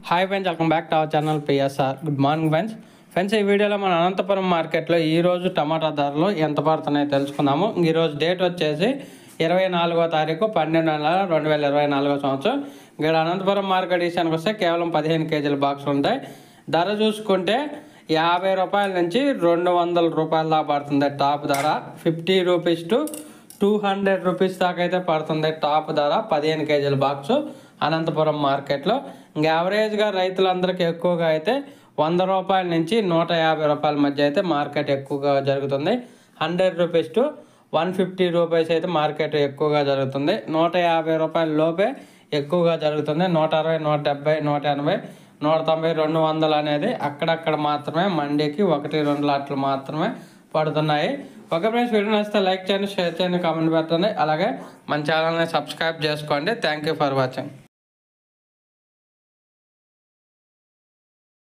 Hi friends, welcome back to our channel PSR. Good morning friends. ఈ వీడియోలో మన అనంతపురం మార్కెట్లో ఈరోజు టమాటా ధరలు ఎంత పడుతున్నాయో తెలుసుకుందాము. ఈరోజు డేట్ వచ్చేసి 24వ తారీఖు 12 నెల 2024 సంవత్సరం. ఇక్కడ అనంతపురం మార్కెట్ విషయానికి వస్తే కేవలం 15 కేజీల బాక్సులు ఉంటాయి. ధర చూసుకుంటే 50 రూపాయల నుంచి 200 రూపాయల దాకా పడుతుంది. టాప్ ధర 50 రూపీస్ టు 200 రూపీస్ దాకా అయితే పడుతుంది. టాప్ ధర 15 కేజీల బాక్సు అనంతపురం మార్కెట్లో. యావరేజ్గా రైతులందరికీ ఎక్కువగా అయితే 100 రూపాయల నుంచి 150 రూపాయల మధ్య అయితే మార్కెట్ ఎక్కువగా జరుగుతుంది. 100 రూపీస్ టు 150 రూపీస్ అయితే మార్కెట్ ఎక్కువగా జరుగుతుంది. 150 రూపాయల లోపే ఎక్కువగా జరుగుతుంది. 160, 170, 180, 190, 200 అనేది అక్కడక్కడ మాత్రమే మండీకి 1-2 లాట్లు మాత్రమే పడుతున్నాయి. ఒక ఫ్రెండ్స్, వీడియో నచ్చితే లైక్ చేయండి, షేర్ చేయండి, కామెంట్ పెట్టండి. అలాగే మన ఛానల్ని సబ్స్క్రైబ్ చేసుకోండి. Thank you for watching.